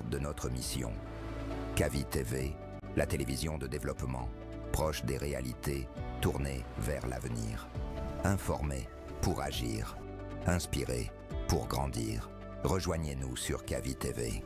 de notre mission. Kavi TV, la télévision de développement, proche des réalités, tournée vers l'avenir. Informé pour agir, inspiré pour grandir. Rejoignez-nous sur Kavi TV.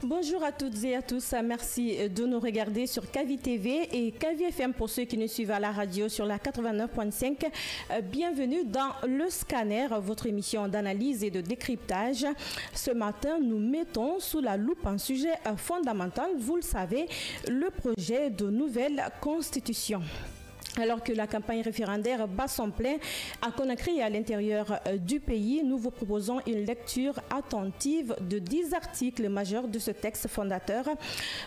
Bonjour à toutes et à tous, merci de nous regarder sur Kavi TV et Kavi FM pour ceux qui nous suivent à la radio sur la 89.5. Bienvenue dans Le Scanner, votre émission d'analyse et de décryptage. Ce matin, nous mettons sous la loupe un sujet fondamental, vous le savez, le projet de nouvelle constitution. Alors que la campagne référendaire bat son plein à Conakry et à l'intérieur du pays, nous vous proposons une lecture attentive de 10 articles majeurs de ce texte fondateur.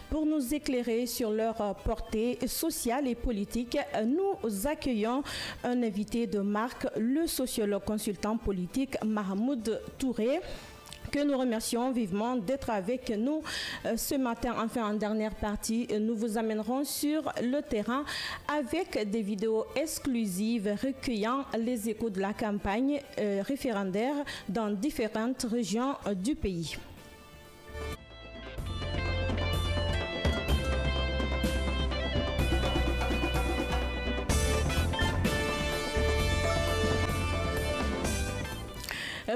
Pour nous éclairer sur leur portée sociale et politique, nous accueillons un invité de marque, le sociologue consultant politique Mahmoud Touré, que nous remercions vivement d'être avec nous ce matin. Enfin, en dernière partie, nous vous amènerons sur le terrain avec des vidéos exclusives recueillant les échos de la campagne référendaire dans différentes régions du pays.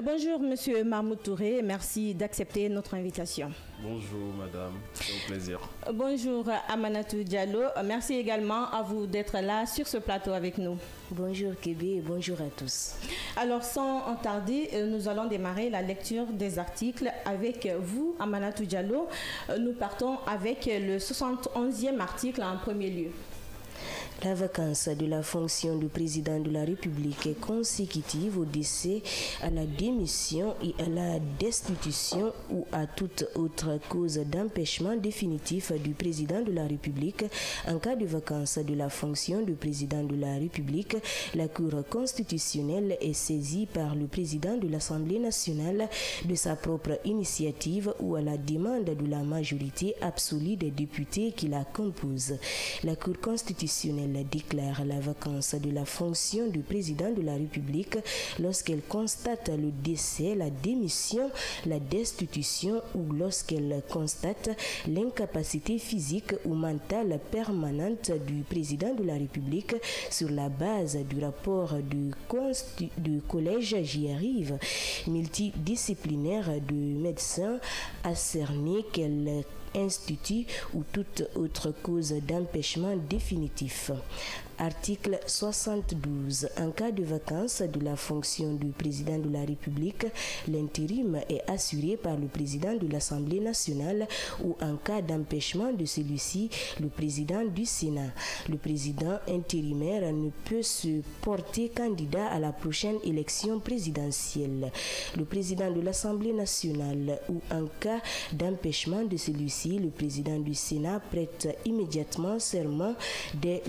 Bonjour Monsieur Mahmoud Touré, merci d'accepter notre invitation. Bonjour Madame, c'est un plaisir. Bonjour Amanatou Diallo, merci également à vous d'être là sur ce plateau avec nous. Bonjour Kébé et bonjour à tous. Alors sans tarder, nous allons démarrer la lecture des articles avec vous Amanatou Diallo. Nous partons avec le 71e article en premier lieu. La vacance de la fonction du président de la République est consécutive au décès, à la démission et à la destitution ou à toute autre cause d'empêchement définitif du président de la République. En cas de vacance de la fonction du président de la République, la Cour constitutionnelle est saisie par le président de l'Assemblée nationale de sa propre initiative ou à la demande de la majorité absolue des députés qui la composent. La Cour constitutionnelle déclare la vacance de la fonction du président de la République lorsqu'elle constate le décès, la démission, la destitution ou lorsqu'elle constate l'incapacité physique ou mentale permanente du président de la République sur la base du rapport du collège J'y arrive multidisciplinaire de médecins a cerné qu'elle institut ou toute autre cause d'empêchement définitif. Article 72. En cas de vacance de la fonction du président de la République, l'intérim est assuré par le président de l'Assemblée nationale ou en cas d'empêchement de celui-ci, le président du Sénat. Le président intérimaire ne peut se porter candidat à la prochaine élection présidentielle. Le président de l'Assemblée nationale ou en cas d'empêchement de celui-ci, le président du Sénat prête immédiatement serment dès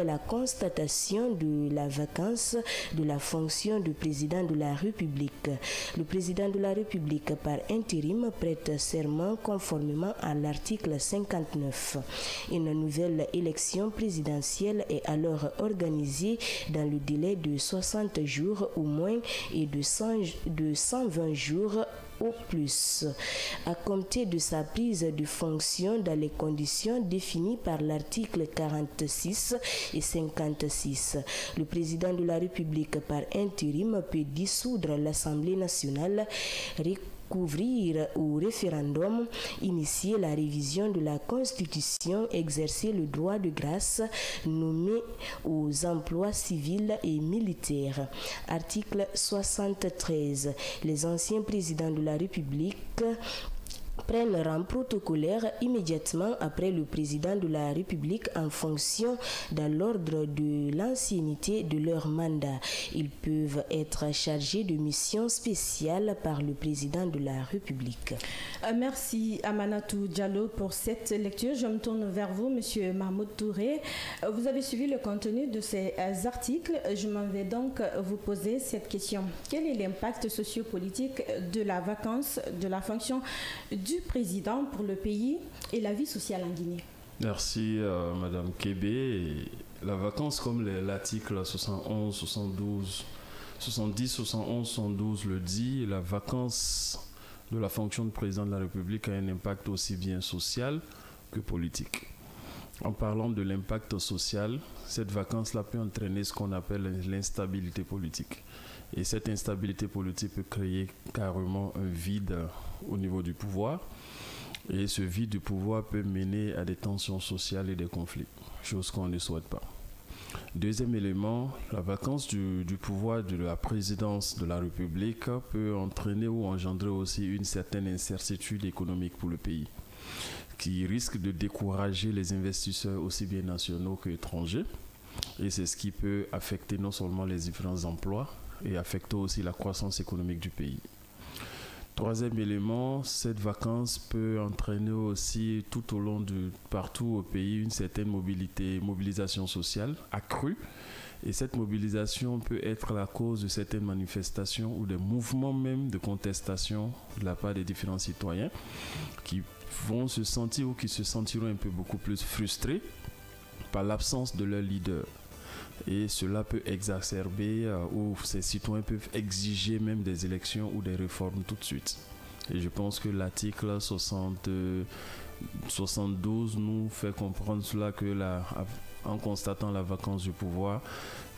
la constatation de la vacance de la fonction de président de la République. Le président de la République par intérim prête serment conformément à l'article 59. Une nouvelle élection présidentielle est alors organisée dans le délai de 60 jours au moins et de 120 jours au plus, à compter de sa prise de fonction dans les conditions définies par l'article 46 et 56. Le président de la République par intérim peut dissoudre l'Assemblée nationale, couvrir au référendum, initier la révision de la Constitution, exercer le droit de grâce, nommer aux emplois civils et militaires. Article 73. Les anciens présidents de la République prennent rang protocolaire immédiatement après le président de la République en fonction dans l'ordre de l'ancienneté de leur mandat. Ils peuvent être chargés de missions spéciales par le président de la République. Merci Amanatou Diallo pour cette lecture. Je me tourne vers vous, Monsieur Mahmoud Touré. Vous avez suivi le contenu de ces articles. Je m'en vais donc vous poser cette question. Quel est l'impact sociopolitique de la vacance de la fonction du président pour le pays et la vie sociale en Guinée? Merci Madame Kébé. La vacance, comme l'article 71, 72, 70, 71, 72 le dit, la vacance de la fonction de président de la République a un impact aussi bien social que politique. En parlant de l'impact social, cette vacance-là peut entraîner ce qu'on appelle l'instabilité politique. Et cette instabilité politique peut créer carrément un vide au niveau du pouvoir. Et ce vide du pouvoir peut mener à des tensions sociales et des conflits, chose qu'on ne souhaite pas. Deuxième élément, la vacance du pouvoir de la présidence de la République peut entraîner ou engendrer aussi une certaine incertitude économique pour le pays, qui risque de décourager les investisseurs aussi bien nationaux qu'étrangers. Et c'est ce qui peut affecter non seulement les différents emplois, et affecter aussi la croissance économique du pays. Troisième élément, cette vacance peut entraîner aussi tout au long partout au pays une certaine mobilisation sociale accrue. Et cette mobilisation peut être la cause de certaines manifestations ou des mouvements même de contestation de la part des différents citoyens qui vont se sentir ou qui se sentiront un peu beaucoup plus frustrés par l'absence de leur leader. Et cela peut exacerber ou ces citoyens peuvent exiger même des élections ou des réformes tout de suite. Et je pense que l'article 72 nous fait comprendre cela que en constatant la vacance du pouvoir,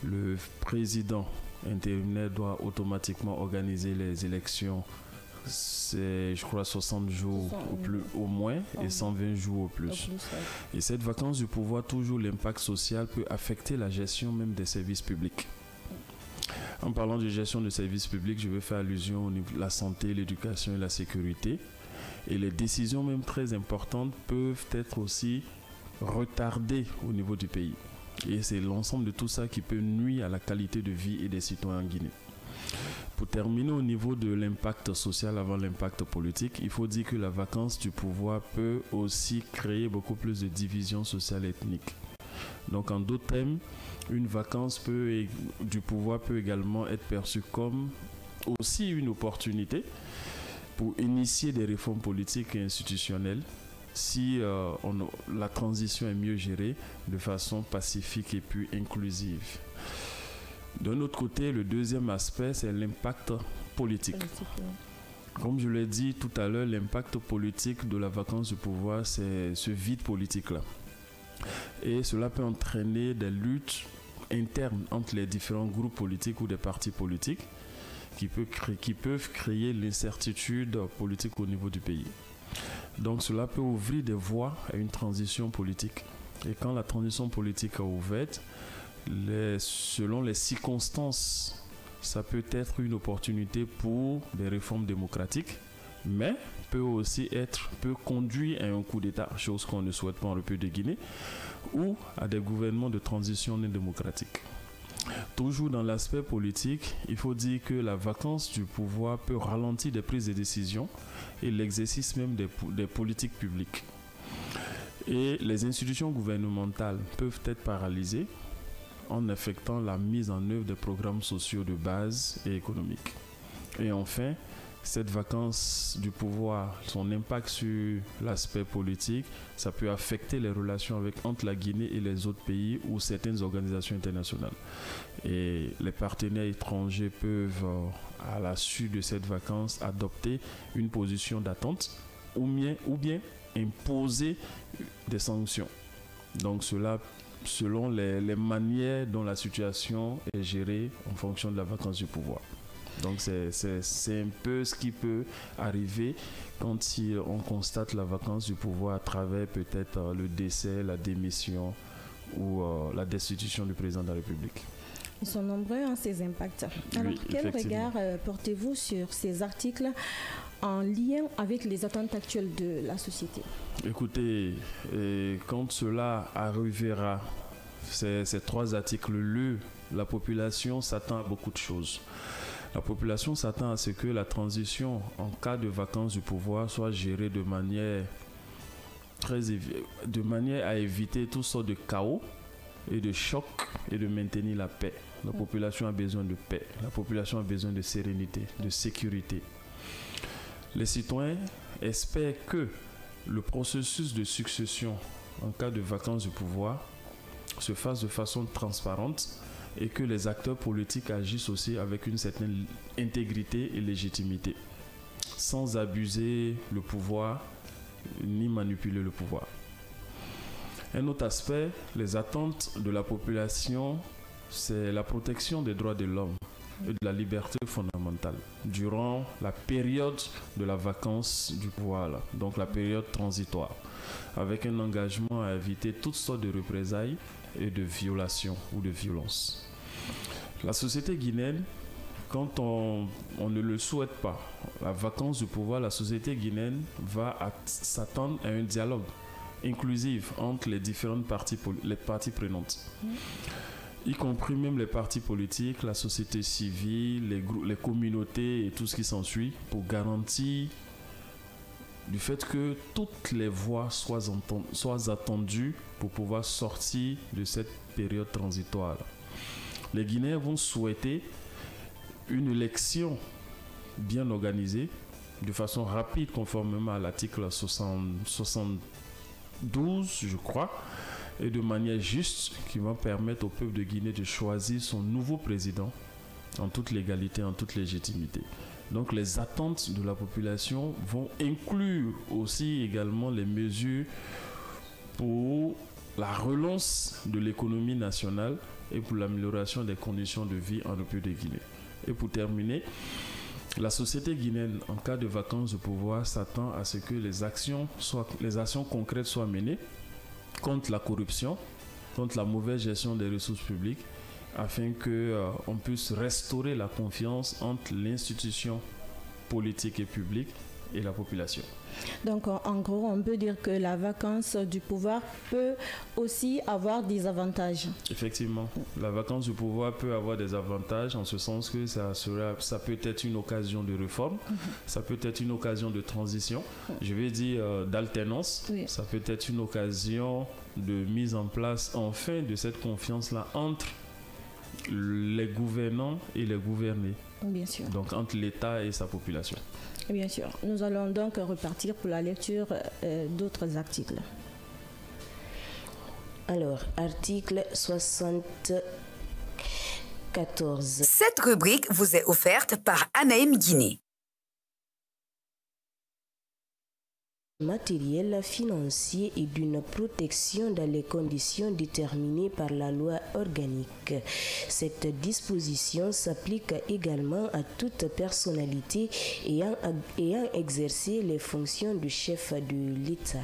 le président intérimaire doit automatiquement organiser les élections. C'est, je crois, 60 jours au moins et 120 jours au plus. Et cette vacance du pouvoir, toujours l'impact social peut affecter la gestion même des services publics. En parlant de gestion de services publics, je vais faire allusion au niveau de la santé, l'éducation et la sécurité. Et les décisions même très importantes peuvent être aussi retardées au niveau du pays. Et c'est l'ensemble de tout ça qui peut nuire à la qualité de vie et des citoyens en Guinée. Pour terminer au niveau de l'impact social avant l'impact politique, il faut dire que la vacance du pouvoir peut aussi créer beaucoup plus de divisions sociales et ethniques. Donc en d'autres termes, une vacance du pouvoir peut également être perçue comme aussi une opportunité pour initier des réformes politiques et institutionnelles si la transition est mieux gérée de façon pacifique et puis inclusive. D'un autre côté, le deuxième aspect, c'est l'impact politique. Comme je l'ai dit tout à l'heure, l'impact politique de la vacance du pouvoir, c'est ce vide politique-là. Et cela peut entraîner des luttes internes entre les différents groupes politiques ou des partis politiques qui peuvent créer l'incertitude politique au niveau du pays. Donc cela peut ouvrir des voies à une transition politique. Et quand la transition politique est ouverte, selon les circonstances, ça peut être une opportunité pour des réformes démocratiques, mais peut conduire à un coup d'État, chose qu'on ne souhaite pas en République de Guinée, ou à des gouvernements de transition non démocratique. Toujours dans l'aspect politique, il faut dire que la vacance du pouvoir peut ralentir des prises de décision et l'exercice même des politiques publiques. Et les institutions gouvernementales peuvent être paralysées en affectant la mise en œuvre des programmes sociaux de base et économiques. Et enfin, cette vacance du pouvoir, son impact sur l'aspect politique, ça peut affecter les relations entre la Guinée et les autres pays ou certaines organisations internationales. Et les partenaires étrangers peuvent, à la suite de cette vacance, adopter une position d'attente ou bien imposer des sanctions. Donc cela selon les manières dont la situation est gérée en fonction de la vacance du pouvoir. Donc c'est un peu ce qui peut arriver quand on constate la vacance du pouvoir à travers peut-être le décès, la démission ou la destitution du président de la République. Ils sont nombreux, ces impacts. Alors, quel regard portez-vous sur ces articles en lien avec les attentes actuelles de la société? Écoutez, quand cela arrivera, ces 3 articles, la population s'attend à beaucoup de choses. La population s'attend à ce que la transition en cas de vacance du pouvoir soit gérée de manière à éviter toutes sortes de chaos et de chocs et de maintenir la paix. La population a besoin de paix, la population a besoin de sérénité, de sécurité. Les citoyens espèrent que le processus de succession en cas de vacance du pouvoir se fasse de façon transparente et que les acteurs politiques agissent aussi avec une certaine intégrité et légitimité, sans abuser le pouvoir ni manipuler le pouvoir. Un autre aspect, les attentes de la population, c'est la protection des droits de l'homme et de la liberté fondamentale durant la période de la vacance du pouvoir, donc la période transitoire, avec un engagement à éviter toutes sortes de représailles et de violations ou de violences. La société guinéenne, quand on ne le souhaite pas, la vacance du pouvoir, la société guinéenne va s'attendre à un dialogue inclusif entre les différentes parties prenantes. Y compris même les partis politiques, la société civile, les communautés et tout ce qui s'ensuit, pour garantir du fait que toutes les voix soient attendues pour pouvoir sortir de cette période transitoire. Les Guinéens vont souhaiter une élection bien organisée, de façon rapide, conformément à l'article 72, je crois, et de manière juste, qui va permettre au peuple de Guinée de choisir son nouveau président en toute légalité, en toute légitimité. Donc les attentes de la population vont inclure aussi également les mesures pour la relance de l'économie nationale et pour l'amélioration des conditions de vie en République de Guinée. Et pour terminer, la société guinéenne, en cas de vacance de pouvoir, s'attend à ce que les actions concrètes soient menées contre la corruption, contre la mauvaise gestion des ressources publiques, afin qu'on puisse restaurer la confiance entre l'institution politique et publique et la population. Donc, en gros, on peut dire que la vacance du pouvoir peut aussi avoir des avantages. Effectivement, la vacance du pouvoir peut avoir des avantages en ce sens que ça peut être une occasion de réforme, ça peut être une occasion de transition, je vais dire d'alternance, ça peut être une occasion de mise en place enfin de cette confiance-là entre les gouvernants et les gouvernés. Bien sûr. Donc entre l'État et sa population. Bien sûr. Nous allons donc repartir pour la lecture d'autres articles. Alors, article 74. Cette rubrique vous est offerte par Anaïm Guinée. Matériel financier et d'une protection dans les conditions déterminées par la loi organique. Cette disposition s'applique également à toute personnalité ayant exercé les fonctions de chef de l'État.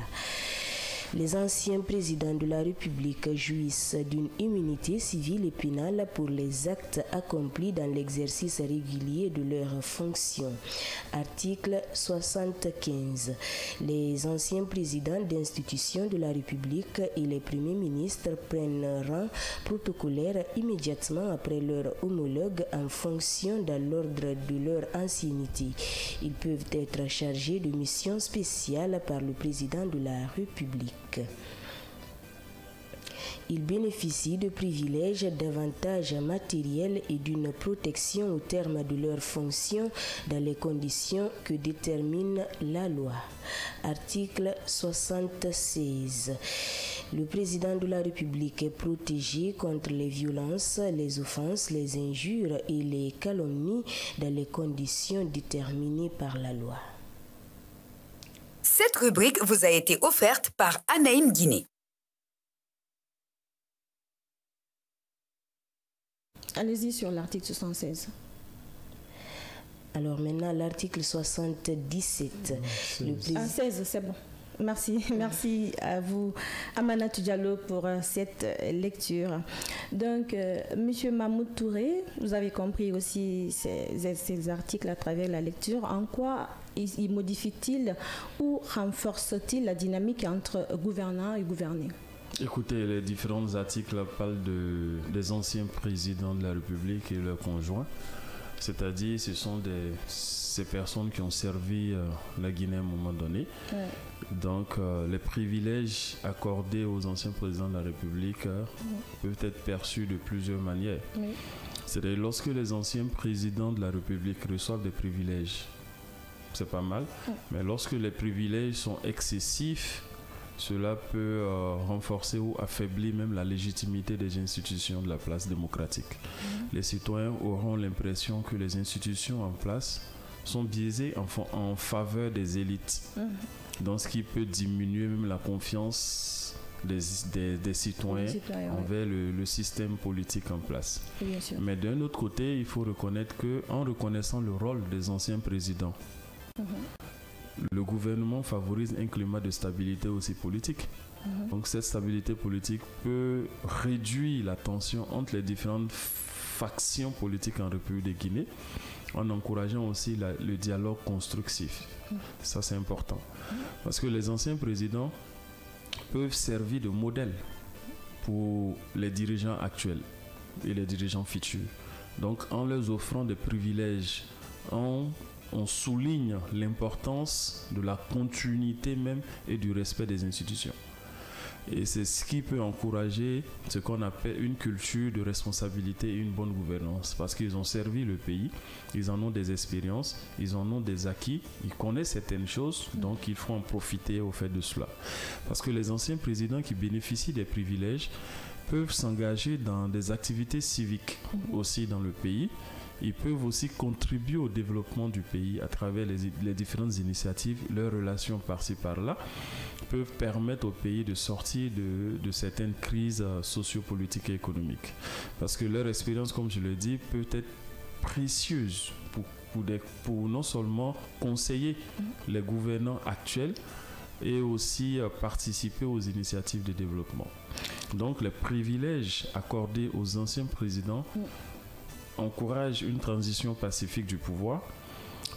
Les anciens présidents de la République jouissent d'une immunité civile et pénale pour les actes accomplis dans l'exercice régulier de leurs fonctions. Article 75. Les anciens présidents d'institutions de la République et les premiers ministres prennent rang protocolaire immédiatement après leur homologue en fonction dans l'ordre de leur ancienneté. Ils peuvent être chargés de missions spéciales par le président de la République. Ils bénéficient de privilèges, d'avantages matériels et d'une protection au terme de leurs fonctions dans les conditions que détermine la loi. Article 76. Le président de la République est protégé contre les violences, les offenses, les injures et les calomnies dans les conditions déterminées par la loi. Cette rubrique vous a été offerte par Anaïm Guinée. Allez-y sur l'article 76. Alors maintenant, l'article 77. 16, c'est bon. Merci à vous, Amanatou Diallo, pour cette lecture. Donc, Monsieur Mahmoud Touré, vous avez compris aussi ces articles à travers la lecture. En quoi ils modifient-ils ou renforcent-ils la dynamique entre gouvernants et gouvernés? Écoutez, les différents articles parlent des anciens présidents de la République et leurs conjoints. C'est-à-dire, ce sont ces personnes qui ont servi la Guinée à un moment donné. Ouais. Donc, les privilèges accordés aux anciens présidents de la République peuvent être perçus de plusieurs manières. Oui. C'est-à-dire, lorsque les anciens présidents de la République reçoivent des privilèges, c'est pas mal. Oui. Mais lorsque les privilèges sont excessifs, cela peut renforcer ou affaiblir même la légitimité des institutions de la place démocratique. Les citoyens auront l'impression que les institutions en place sont biaisées en faveur des élites, donc ce qui peut diminuer même la confiance des citoyens envers le système politique en place. Bien sûr. Mais d'un autre côté, il faut reconnaître qu'en reconnaissant le rôle des anciens présidents, le gouvernement favorise un climat de stabilité aussi politique. Donc cette stabilité politique peut réduire la tension entre les différentes factions politiques en République de Guinée en encourageant aussi le dialogue constructif. Ça, c'est important. Parce que les anciens présidents peuvent servir de modèle pour les dirigeants actuels et les dirigeants futurs. Donc en leur offrant des privilèges, on souligne l'importance de la continuité même et du respect des institutions. Et c'est ce qui peut encourager ce qu'on appelle une culture de responsabilité et une bonne gouvernance. Parce qu'ils ont servi le pays, ils en ont des expériences, ils en ont des acquis, ils connaissent certaines choses, donc il faut en profiter au fait de cela. Parce que les anciens présidents qui bénéficient des privilèges peuvent s'engager dans des activités civiques aussi dans le pays. Ils peuvent aussi contribuer au développement du pays à travers les différentes initiatives. Leurs relations par-ci par-là peuvent permettre au pays de sortir de certaines crises sociopolitiques et économiques. Parce que leur expérience, comme je le dis, peut être précieuse pour non seulement conseiller les gouvernants actuels, et aussi participer aux initiatives de développement. Donc les privilèges accordés aux anciens présidents encouragent une transition pacifique du pouvoir,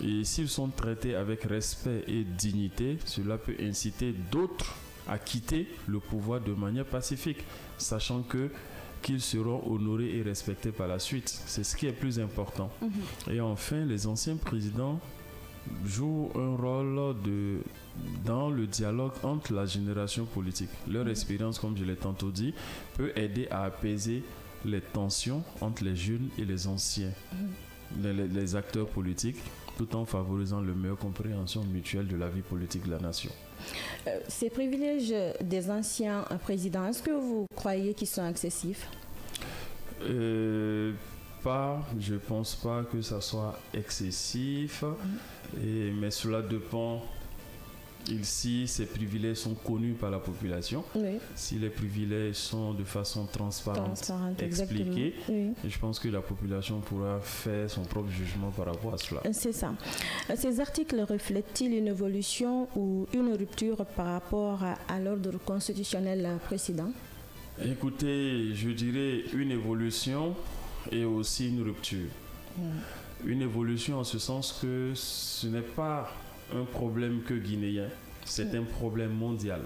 et s'ils sont traités avec respect et dignité, cela peut inciter d'autres à quitter le pouvoir de manière pacifique, sachant qu'ils seront honorés et respectés par la suite. C'est ce qui est plus important. Et enfin, les anciens présidents jouent un rôle dans le dialogue entre la génération politique. Leur expérience, comme je l'ai tantôt dit, peut aider à apaiser les tensions entre les jeunes et les anciens, les acteurs politiques, tout en favorisant la meilleure compréhension mutuelle de la vie politique de la nation. Ces privilèges des anciens présidents, est-ce que vous croyez qu'ils sont excessifs? Je pense pas que ça soit excessif, mais cela dépend. Ici, ces privilèges sont connus par la population. Oui. Si les privilèges sont de façon transparente expliqués, je pense que la population pourra faire son propre jugement par rapport à cela. C'est ça. Ces articles reflètent-ils une évolution ou une rupture par rapport à l'ordre constitutionnel précédent? Écoutez, je dirais une évolution et aussi une rupture. Une évolution en ce sens que ce n'est pas un problème que guinéen, c'est un problème mondial.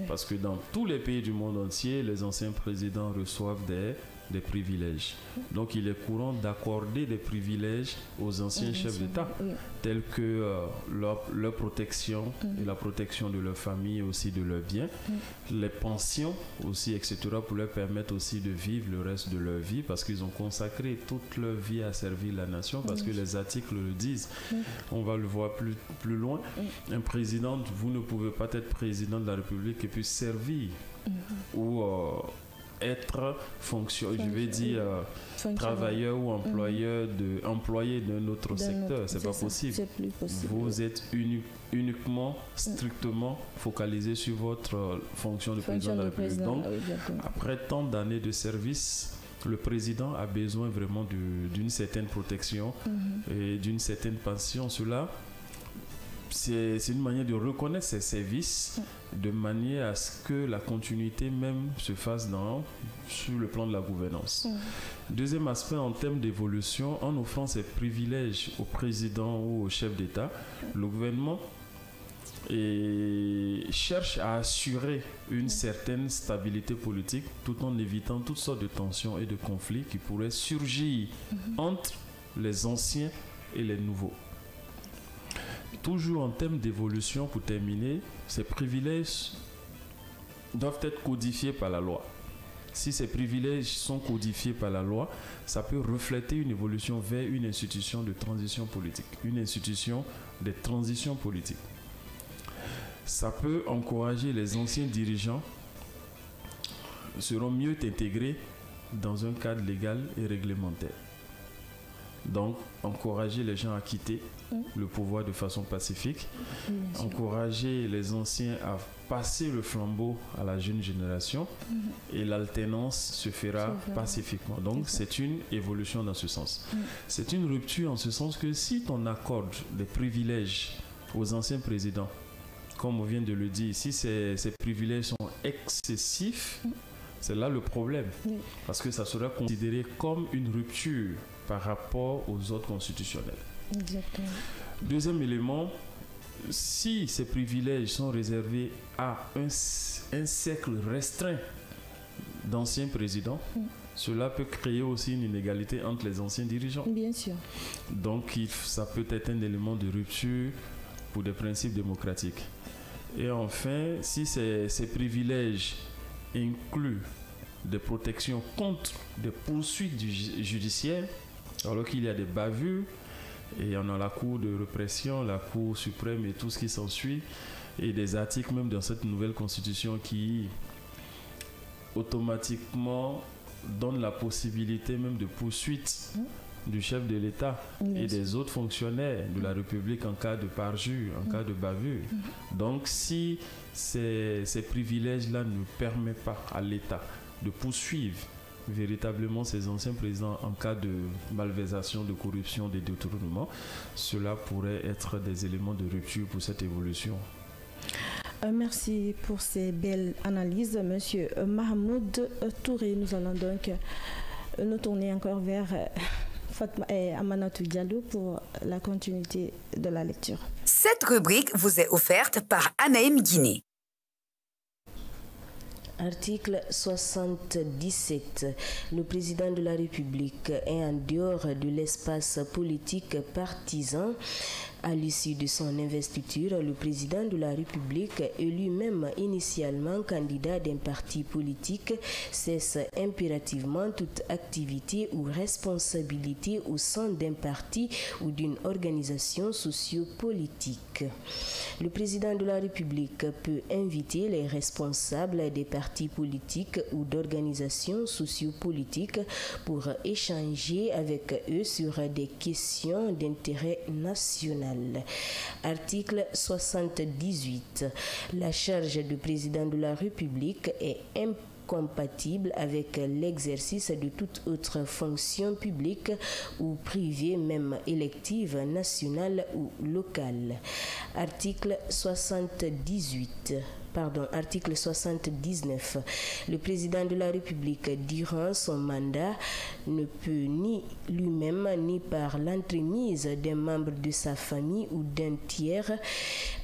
Parce que dans tous les pays du monde entier, les anciens présidents reçoivent des privilèges. Donc il est courant d'accorder des privilèges aux anciens chefs d'État, tels que leur protection et la protection de leur famille et aussi de leurs biens, les pensions aussi, etc., pour leur permettre aussi de vivre le reste de leur vie, parce qu'ils ont consacré toute leur vie à servir la nation, parce que les articles le disent. On va le voir plus loin. Un président, vous ne pouvez pas être président de la République et puis servir ou être travailleur ou employé d'un autre secteur. C'est pas possible. C'est plus possible. Vous êtes uniquement, strictement focalisé sur votre fonction de président de la République. Donc, après tant d'années de service, le président a besoin vraiment d'une certaine protection et d'une certaine pension. Cela, c'est une manière de reconnaître ses services de manière à ce que la continuité même se fasse sur le plan de la gouvernance. Deuxième aspect, en termes d'évolution, en offrant ses privilèges au président ou au chef d'État, le gouvernement cherche à assurer une certaine stabilité politique tout en évitant toutes sortes de tensions et de conflits qui pourraient surgir entre les anciens et les nouveaux. Toujours en termes d'évolution, pour terminer, ces privilèges doivent être codifiés par la loi. Si ces privilèges sont codifiés par la loi, ça peut refléter une évolution vers une institution de transition politique, une institution de transition politique. Ça peut encourager les anciens dirigeants seront mieux intégrés dans un cadre légal et réglementaire. Donc, encourager les gens à quitter le pouvoir de façon pacifique, encourager les anciens à passer le flambeau à la jeune génération et l'alternance se fera pacifiquement. Donc, c'est une évolution dans ce sens. C'est une rupture en ce sens que si on accorde des privilèges aux anciens présidents, comme on vient de le dire, si ces privilèges sont excessifs, c'est là le problème. Parce que ça sera considéré comme une rupture par rapport aux ordres constitutionnels. Exactement. Deuxième élément, si ces privilèges sont réservés à un cercle restreint d'anciens présidents, cela peut créer aussi une inégalité entre les anciens dirigeants. Bien sûr. Donc, ça peut être un élément de rupture pour des principes démocratiques. Et enfin, si ces privilèges incluent des protections contre des poursuites judiciaires, alors qu'il y a des bavures, et on a la Cour de répression, la Cour suprême et tout ce qui s'ensuit, et des articles même dans cette nouvelle constitution qui automatiquement donnent la possibilité même de poursuite du chef de l'État et des autres fonctionnaires de la République en cas de parjure, en cas de bavure. Donc si ces privilèges-là ne permettent pas à l'État de poursuivre véritablement ces anciens présidents en cas de malversation, de corruption, de détournement, cela pourrait être des éléments de rupture pour cette évolution. Merci pour ces belles analyses, Monsieur Mahmoud Touré. Nous allons donc nous tourner encore vers Fatma et Amanatou Diallo pour la continuité de la lecture. Cette rubrique vous est offerte par Anaïm Guinée. Article 77. Le président de la République est en dehors de l'espace politique partisan. À l'issue de son investiture, le président de la République, élu même initialement candidat d'un parti politique, cesse impérativement toute activité ou responsabilité au sein d'un parti ou d'une organisation socio-politique. Le président de la République peut inviter les responsables des partis politiques ou d'organisations socio-politiques pour échanger avec eux sur des questions d'intérêt national. Article 78. La charge de président de la République est incompatible avec l'exercice de toute autre fonction publique ou privée, même élective, nationale ou locale. Article 79. Le président de la République, durant son mandat, ne peut ni lui-même ni par l'entremise d'un membre de sa famille ou d'un tiers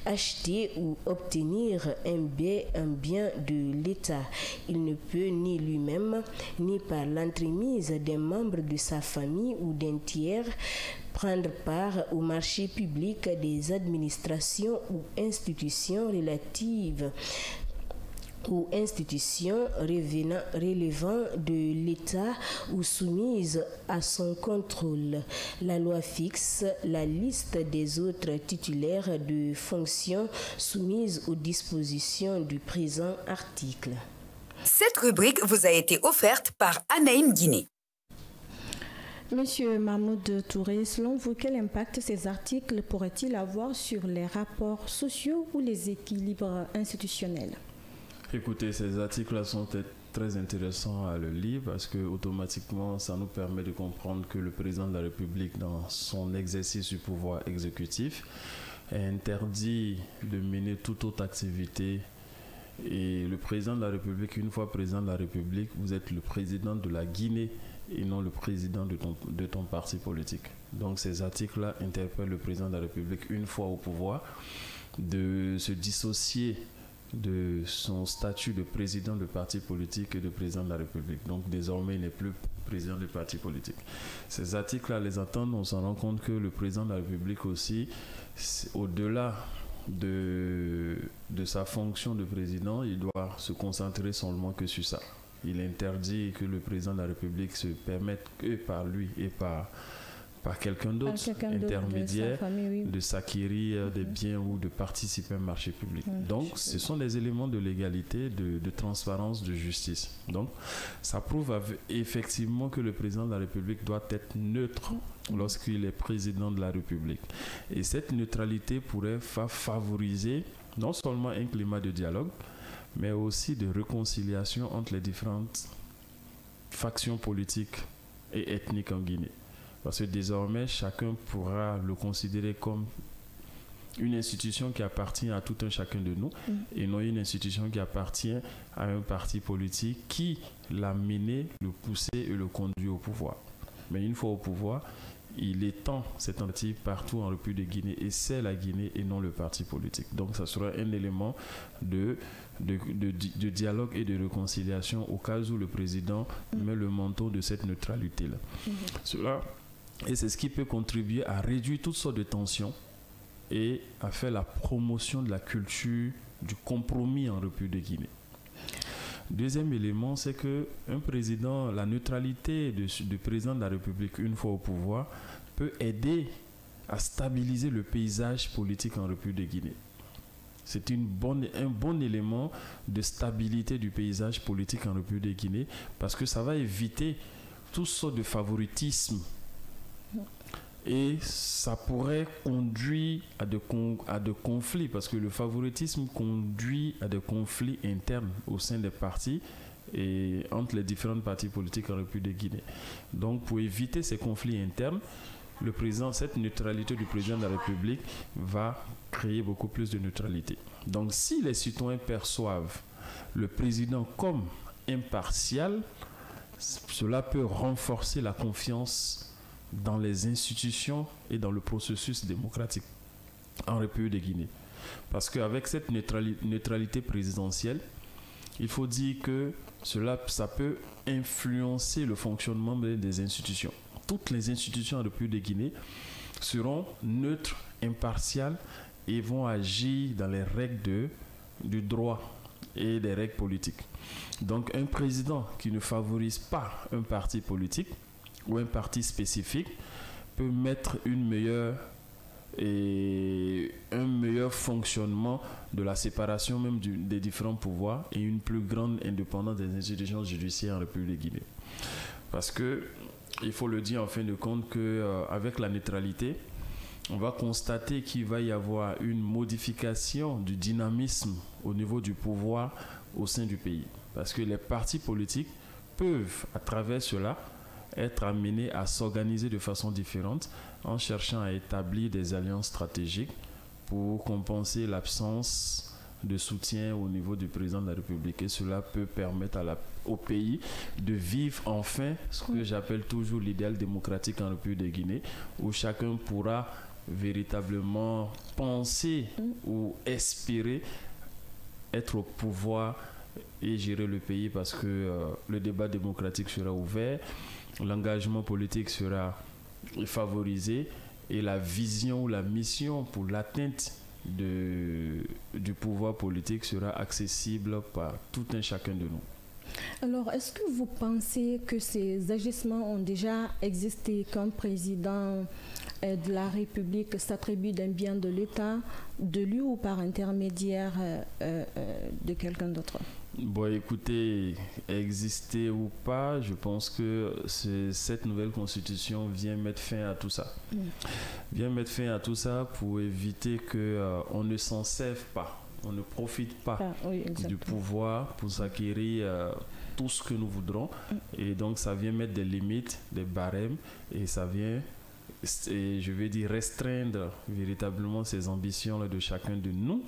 acheter ou obtenir un bien de l'État. Il ne peut ni lui-même ni par l'entremise d'un membre de sa famille ou d'un tiers prendre part au marché public des administrations ou institutions relatives ou institutions relevant de l'État ou soumises à son contrôle. La loi fixe la liste des autres titulaires de fonctions soumises aux dispositions du présent article. Cette rubrique vous a été offerte par Anaïm Guinée. Monsieur Mahmoud Touré, selon vous, quel impact ces articles pourraient-ils avoir sur les rapports sociaux ou les équilibres institutionnels ? Écoutez, ces articles sont très intéressant à le lire parce que automatiquement, ça nous permet de comprendre que le président de la République, dans son exercice du pouvoir exécutif, est interdit de mener toute autre activité. Et le président de la République, une fois président de la République, vous êtes le président de la Guinée et non le président de ton parti politique. Donc ces articles-là interpellent le président de la République, une fois au pouvoir, de se dissocier de son statut de président de parti politique et de président de la République. Donc désormais, il n'est plus président de parti politique. Ces articles-là, les entendre, on s'en rend compte que le président de la République aussi, au-delà de sa fonction de président, il doit se concentrer seulement que sur ça. Il interdit que le président de la République se permette que par lui et par quelqu'un d'autre, intermédiaire, de s'acquérir des biens ou de participer à un marché public. Donc, ce sont des éléments de légalité, de transparence, de justice. Donc, ça prouve effectivement que le président de la République doit être neutre lorsqu'il est président de la République. Et cette neutralité pourrait favoriser non seulement un climat de dialogue, mais aussi de réconciliation entre les différentes factions politiques et ethniques en Guinée. Parce que désormais, chacun pourra le considérer comme une institution qui appartient à tout un chacun de nous et non une institution qui appartient à un parti politique qui l'a mené, le poussé et le conduit au pouvoir. Mais une fois au pouvoir, il étend cette tentative partout en République de Guinée et c'est la Guinée et non le parti politique. Donc ça sera un élément de dialogue et de réconciliation au cas où le président met le manteau de cette neutralité-là. Et c'est ce qui peut contribuer à réduire toutes sortes de tensions et à faire la promotion de la culture du compromis en République de Guinée. Deuxième élément, c'est que un président, la neutralité du président de la République, une fois au pouvoir, peut aider à stabiliser le paysage politique en République de Guinée. C'est un bon élément de stabilité du paysage politique en République de Guinée parce que ça va éviter toutes sortes de favoritisme. Et ça pourrait conduire à de conflits parce que le favoritisme conduit à des conflits internes au sein des partis et entre les différentes partis politiques en République de Guinée. Donc pour éviter ces conflits internes, cette neutralité du président de la République va créer beaucoup plus de neutralité. Donc si les citoyens perçoivent le président comme impartial, cela peut renforcer la confiance dans les institutions et dans le processus démocratique en République de Guinée. Parce qu'avec cette neutralité présidentielle, il faut dire que ça peut influencer le fonctionnement des institutions. Toutes les institutions en République de Guinée seront neutres, impartiales et vont agir dans les règles du droit et des règles politiques. Donc un président qui ne favorise pas un parti politique ou un parti spécifique peut mettre un meilleur fonctionnement de la séparation même des différents pouvoirs et une plus grande indépendance des institutions judiciaires en République de Guinée. Parce que, il faut le dire en fin de compte qu'avec la neutralité, on va constater qu'il va y avoir une modification du dynamisme au niveau du pouvoir au sein du pays. Parce que les partis politiques peuvent, à travers cela, être amenés à s'organiser de façon différente en cherchant à établir des alliances stratégiques pour compenser l'absence de soutien au niveau du président de la République. Et cela peut permettre au pays de vivre enfin ce que j'appelle toujours l'idéal démocratique en République de Guinée, où chacun pourra véritablement penser ou espérer être au pouvoir et gérer le pays parce que le débat démocratique sera ouvert, l'engagement politique sera favorisé et la vision ou la mission pour l'atteinte du pouvoir politique sera accessible par tout un chacun de nous. Alors, est-ce que vous pensez que ces agissements ont déjà existé quand le président de la République s'attribue d'un bien de l'État, de lui ou par intermédiaire de quelqu'un d'autre? Bon, écoutez, exister ou pas, je pense que cette nouvelle constitution vient mettre fin à tout ça. Vient mettre fin à tout ça pour éviter qu'on ne s'en serve pas. on ne profite pas oui, du pouvoir pour s'acquérir tout ce que nous voudrons. Et donc, ça vient mettre des limites, des barèmes, et ça vient, je vais dire, restreindre véritablement ces ambitions-là de chacun de nous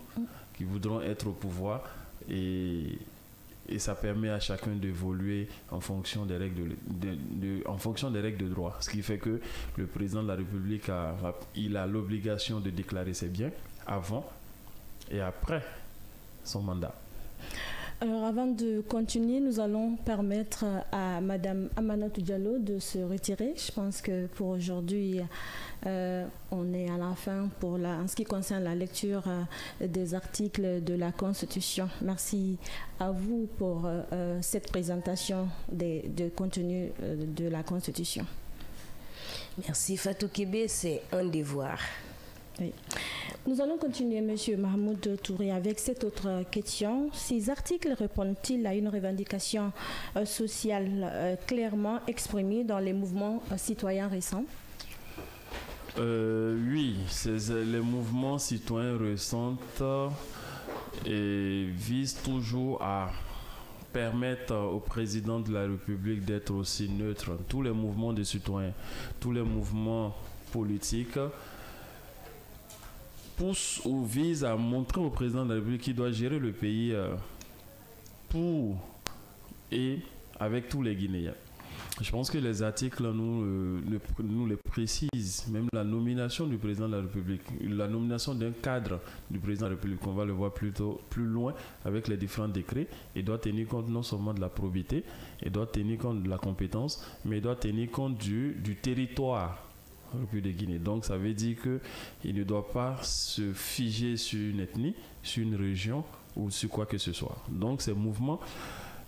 qui voudront être au pouvoir. Et ça permet à chacun d'évoluer en fonction des règles en fonction des règles de droit. Ce qui fait que le président de la République a l'obligation de déclarer ses biens avant et après son mandat. Alors avant de continuer, nous allons permettre à Madame Amanatou Diallo de se retirer. Je pense que pour aujourd'hui, on est à la fin en ce qui concerne la lecture des articles de la Constitution. Merci à vous pour cette présentation des contenus de la Constitution. Merci Fatou Kébé, c'est un devoir. Oui. Nous allons continuer, M. Mahmoud Touré, avec cette autre question. Ces articles répondent-ils à une revendication sociale clairement exprimée dans les mouvements citoyens récents? Oui, les mouvements citoyens récents visent toujours à permettre au président de la République d'être aussi neutre. Tous les mouvements des citoyens, tous les mouvements politiques pousse ou vise à montrer au président de la République qu'il doit gérer le pays pour et avec tous les Guinéens. Je pense que les articles nous les précisent, même la nomination du président de la République, la nomination d'un cadre du président de la République, on va le voir plus loin avec les différents décrets, il doit tenir compte non seulement de la probité, il doit tenir compte de la compétence, mais il doit tenir compte du territoire de Guinée. Donc ça veut dire qu'il ne doit pas se figer sur une ethnie, sur une région ou sur quoi que ce soit. Donc ces mouvements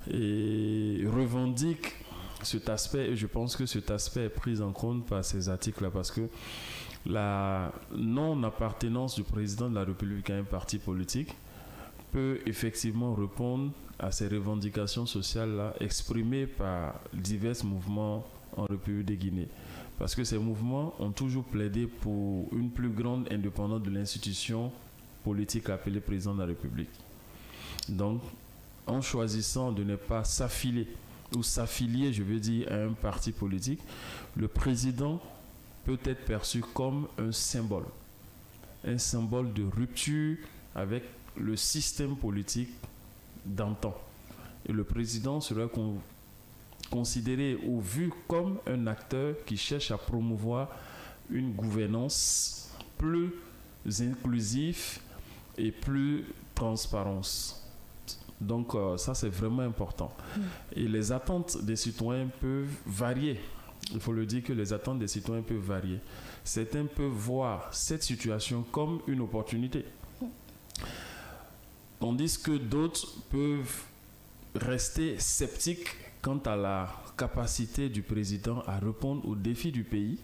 revendiquent cet aspect, et je pense que cet aspect est pris en compte par ces articles-là, parce que la non-appartenance du président de la République à un parti politique peut effectivement répondre à ces revendications sociales-là exprimées par divers mouvements en République de Guinée. Parce que ces mouvements ont toujours plaidé pour une plus grande indépendance de l'institution politique appelée président de la République. Donc, en choisissant de ne pas s'affilier, je veux dire, à un parti politique, le président peut être perçu comme un symbole de rupture avec le système politique d'antan. Et le président sera considéré ou vu comme un acteur qui cherche à promouvoir une gouvernance plus inclusive et plus transparente. Donc ça c'est vraiment important. Et les attentes des citoyens peuvent varier. Il faut le dire que les attentes des citoyens peuvent varier. Certains peuvent voir cette situation comme une opportunité, tandis que d'autres peuvent rester sceptiques quant à la capacité du président à répondre aux défis du pays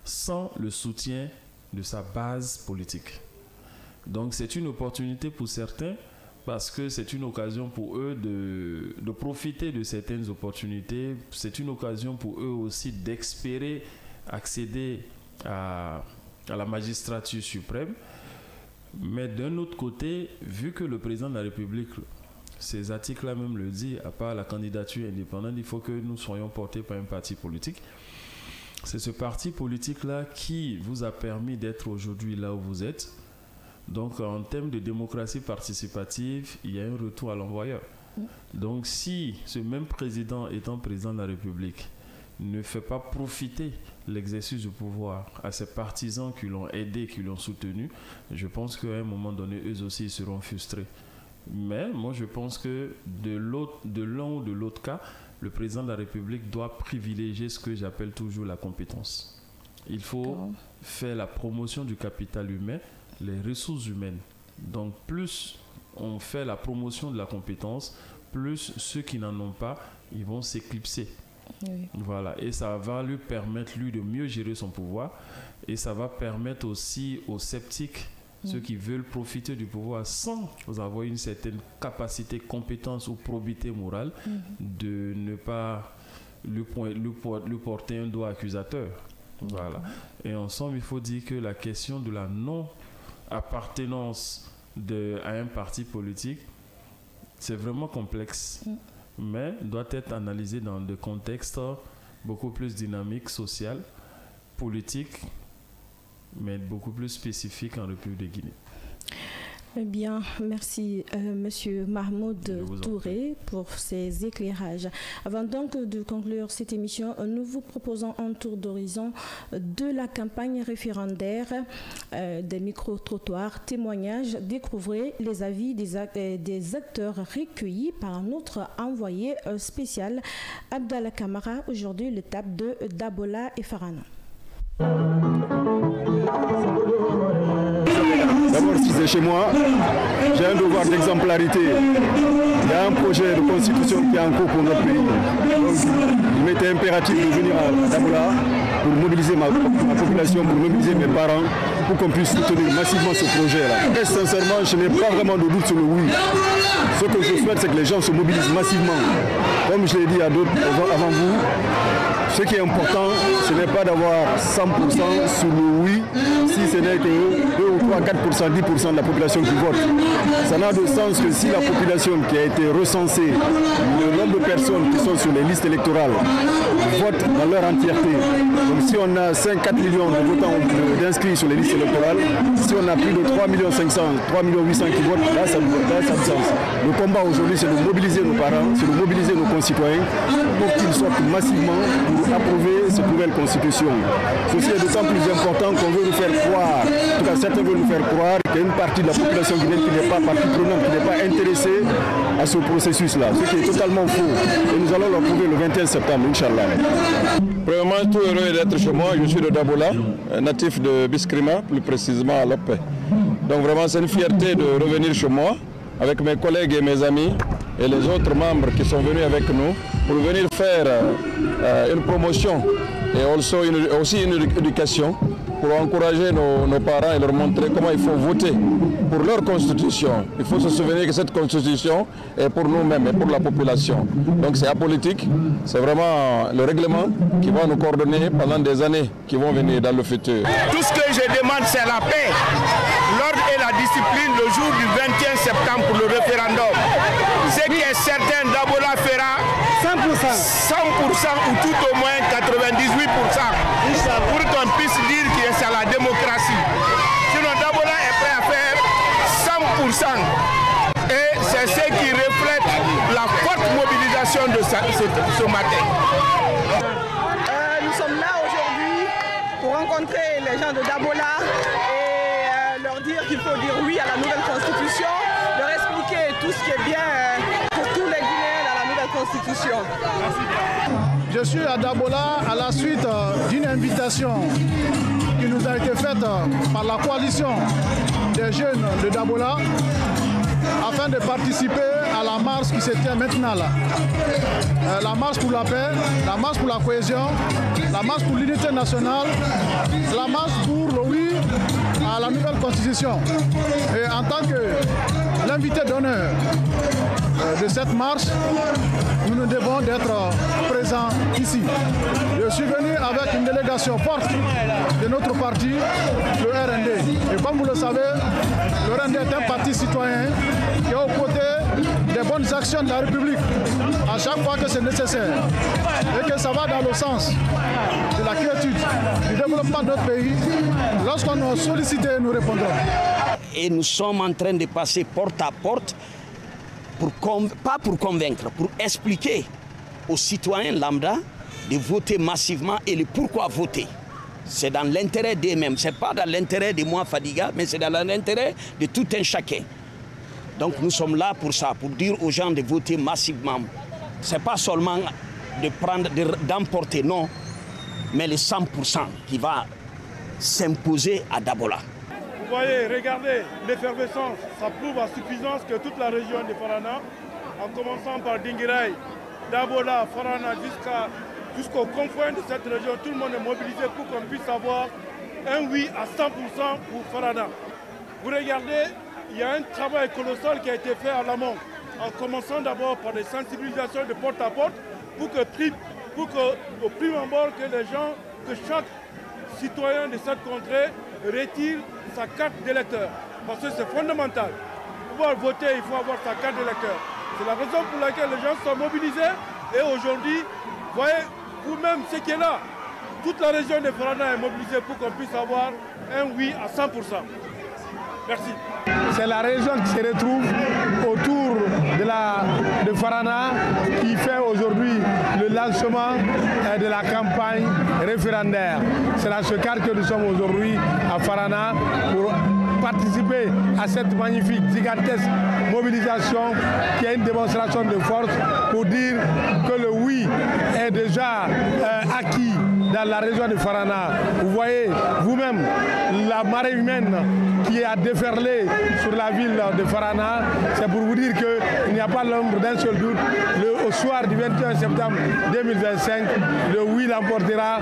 sans le soutien de sa base politique. Donc c'est une opportunité pour certains, parce que c'est une occasion pour eux de profiter de certaines opportunités. C'est une occasion pour eux aussi d'espérer accéder à la magistrature suprême. Mais d'un autre côté, vu que le président de la République, ces articles-là même le disent, à part la candidature indépendante, il faut que nous soyons portés par un parti politique. C'est ce parti politique-là qui vous a permis d'être aujourd'hui là où vous êtes. Donc, en termes de démocratie participative, il y a un retour à l'envoyeur. Donc, si ce même président, étant président de la République, ne fait pas profiter l'exercice du pouvoir à ses partisans qui l'ont aidé, qui l'ont soutenu, je pense qu'à un moment donné, eux aussi, ils seront frustrés. Mais moi, je pense que de l'un ou de l'autre cas, le président de la République doit privilégier ce que j'appelle toujours la compétence. Il faut faire la promotion du capital humain, les ressources humaines. Donc, plus on fait la promotion de la compétence, plus ceux qui n'en ont pas, ils vont s'éclipser. Oui. Voilà. Et ça va lui permettre, lui, de mieux gérer son pouvoir. Et ça va permettre aussi aux sceptiques, ceux qui veulent profiter du pouvoir sans avoir une certaine capacité, compétence ou probité morale, de ne pas lui porter un doigt accusateur. Voilà. Et en somme, il faut dire que la question de la non-appartenance à un parti politique, c'est vraiment complexe, mais doit être analysé dans des contextes beaucoup plus dynamiques, social, politique, mais beaucoup plus spécifiques en République de Guinée. Eh bien, merci Monsieur Mahmoud Touré pour ces éclairages. Avant donc de conclure cette émission, nous vous proposons un tour d'horizon de la campagne référendaire des micro-trottoirs, témoignages. Découvrez les avis des acteurs recueillis par notre envoyé spécial Abdallah Kamara. Aujourd'hui, l'étape de Dabola et Farana. D'abord, si c'est chez moi, j'ai un devoir d'exemplarité. Il y a un projet de constitution qui est en cours pour notre pays. Donc, il m'était impératif de venir à Dabola pour mobiliser ma population, pour mobiliser mes parents, pour qu'on puisse soutenir massivement ce projet-là. Et sincèrement, je n'ai pas vraiment de doute sur le oui. Ce que je souhaite, c'est que les gens se mobilisent massivement. Comme je l'ai dit à d'autres avant vous, ce qui est important, ce n'est pas d'avoir 100% sur le oui, si ce n'est que 2 ou 3, 4%, 10% de la population qui vote. Ça n'a de sens que si la population qui a été recensée, le nombre de personnes qui sont sur les listes électorales, votent dans leur entièreté. Donc si on a 5-4 millions de votants d'inscrits sur les listes électorales, si on a plus de 3 500 000, 3 800 000 qui votent, là ça a du sens. Le combat aujourd'hui, c'est de mobiliser nos parents, c'est de mobiliser nos concitoyens pour qu'ils sortent massivement pour approuver cette nouvelle constitution. Ceci est d'autant plus important qu'on veut nous faire croire, en tout cas certains veulent nous faire croire qu'il y a une partie de la population guinéenne qui n'est pas partie prenante, qui n'est pas intéressée à ce processus-là, ce qui est totalement faux. Et nous allons le prouver le 21 septembre, Inch'Allah. Premièrement, tout heureux d'être chez moi. Je suis de Dabola, natif de Biskrima, plus précisément à Lopé. Donc vraiment, c'est une fierté de revenir chez moi avec mes collègues et mes amis et les autres membres qui sont venus avec nous pour venir faire une promotion et aussi une éducation pour encourager nos parents et leur montrer comment il faut voter pour leur constitution. Il faut se souvenir que cette constitution est pour nous-mêmes et pour la population. Donc c'est apolitique, c'est vraiment le règlement qui va nous coordonner pendant des années qui vont venir dans le futur. Tout ce que je demande, c'est la paix, l'ordre et la discipline le jour du 21 septembre pour le référendum. Ce qui est certain, Dabola fera 100% ou tout au moins 98% pour qu'on puisse dire que c'est la démocratie. Sinon, Dabola est prêt à faire 100%. Et c'est ce qui reflète la forte mobilisation de ce matin. Nous sommes là aujourd'hui pour rencontrer les gens de Dabola et leur dire qu'il faut dire oui à la nouvelle constitution, leur expliquer tout ce qui est bien pour tous les Guinéens dans la nouvelle constitution. Je suis à Dabola à la suite d'une invitation qui nous a été faite par la coalition des jeunes de Dabola afin de participer à la marche qui se tient maintenant là. La marche pour la paix, la marche pour la cohésion, la marche pour l'unité nationale, la marche pour le oui à la nouvelle constitution. Et en tant que l'invité d'honneur de cette marche, nous devons d'être présents ici. Je suis venu avec une délégation forte de notre parti, le RND. Et comme vous le savez, le RND est un parti citoyen qui est aux côtés des bonnes actions de la République à chaque fois que c'est nécessaire. Et que ça va dans le sens de la quiétude, du développement de notre pays. Lorsqu'on nous sollicite, nous répondrons. Et nous sommes en train de passer porte à porte, pas pour convaincre, pour expliquer aux citoyens lambda de voter massivement et le pourquoi voter. C'est dans l'intérêt d'eux-mêmes, ce n'est pas dans l'intérêt de moi, Fadiga, mais c'est dans l'intérêt de tout un chacun. Donc nous sommes là pour ça, pour dire aux gens de voter massivement. Ce n'est pas seulement d'emporter, non, mais le 100% qui va s'imposer à Dabola. Vous voyez, regardez l'effervescence, ça prouve à suffisance que toute la région de Farana, en commençant par Dinguiraye, Dabola, Farana, jusqu'au confin de cette région, tout le monde est mobilisé pour qu'on puisse avoir un oui à 100% pour Farana. Vous regardez, il y a un travail colossal qui a été fait à l'amont, en commençant d'abord par des sensibilisations de porte à porte, pour que au prime abord que chaque citoyen de cette contrée retire sa carte d'électeur. Parce que c'est fondamental. pouvoir voter, il faut avoir sa carte d'électeur. C'est la raison pour laquelle les gens sont mobilisés. Et aujourd'hui, voyez vous-même ce qui est là. Toute la région de Farana est mobilisée pour qu'on puisse avoir un oui à 100%. Merci. C'est la région qui se retrouve autour de Farana qui fait aujourd'hui le lancement de la campagne référendaire. C'est dans ce cadre que nous sommes aujourd'hui à Farana pour participer à cette magnifique, gigantesque mobilisation qui est une démonstration de force pour dire que le oui est déjà acquis dans la région de Farana. Vous voyez vous-même la marée humaine qui a déferlé sur la ville de Farana. C'est pour vous dire qu'il n'y a pas l'ombre d'un seul doute. Au soir du 21 septembre 2025, le oui l'emportera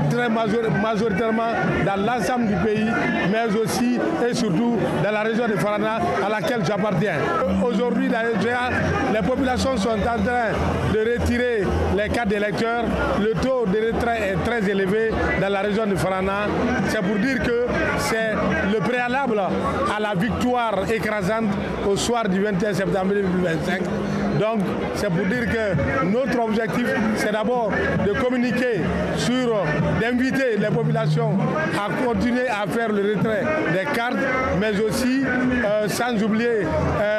très majoritairement dans l'ensemble du pays, mais aussi et surtout dans la région de Farana à laquelle j'appartiens. Aujourd'hui, les populations sont en train de retirer les cartes d'électeurs. Le taux de retrait est très élevé dans la région de Farana. C'est pour dire que c'est le préalable à la victoire écrasante au soir du 21 septembre 2025. Donc, c'est pour dire que notre objectif, c'est d'abord de communiquer d'inviter les populations à continuer à faire le retrait des cartes, mais aussi, sans oublier,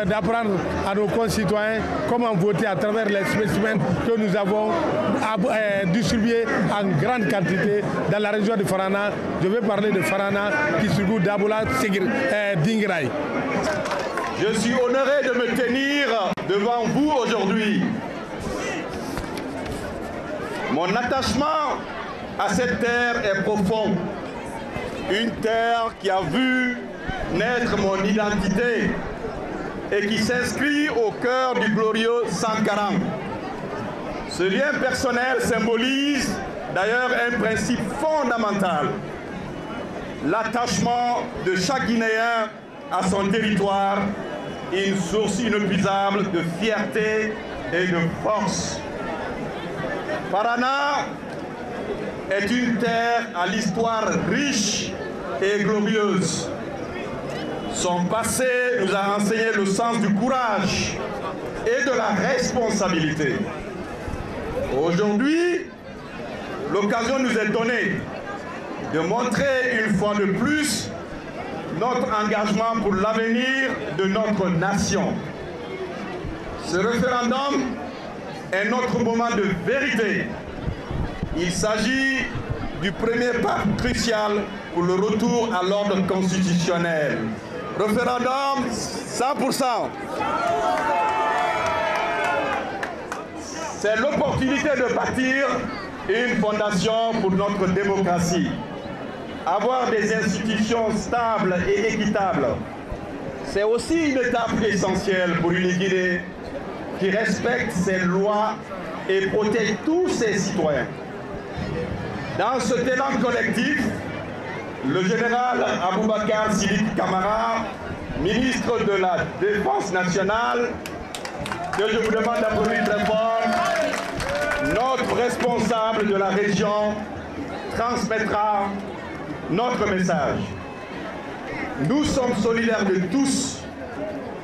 d'apprendre à nos concitoyens comment voter à travers les spécimens que nous avons distribués en grande quantité dans la région de Farana. Je vais parler de Farana, Kisugu, Dabola, Dingiray. Je suis honoré de me tenir devant vous aujourd'hui. Mon attachement à cette terre est profond. Une terre qui a vu naître mon identité et qui s'inscrit au cœur du glorieux Sankara. Ce lien personnel symbolise d'ailleurs un principe fondamental, l'attachement de chaque Guinéen à son territoire, une source inépuisable de fierté et de force. Farana est une terre à l'histoire riche et glorieuse. Son passé nous a enseigné le sens du courage et de la responsabilité. Aujourd'hui, l'occasion nous est donnée de montrer une fois de plus notre engagement pour l'avenir de notre nation. Ce référendum est notre moment de vérité. Il s'agit du premier pas crucial pour le retour à l'ordre constitutionnel. Référendum 100%. C'est l'opportunité de bâtir une fondation pour notre démocratie. Avoir des institutions stables et équitables, c'est aussi une étape essentielle pour une Guinée qui respecte ses lois et protège tous ses citoyens. Dans ce élan collectif, le général Aboubakar Sidiki Camara, ministre de la Défense nationale, que je vous demande d'applaudir très fort, notre responsable de la région, transmettra notre message. Nous sommes solidaires de tous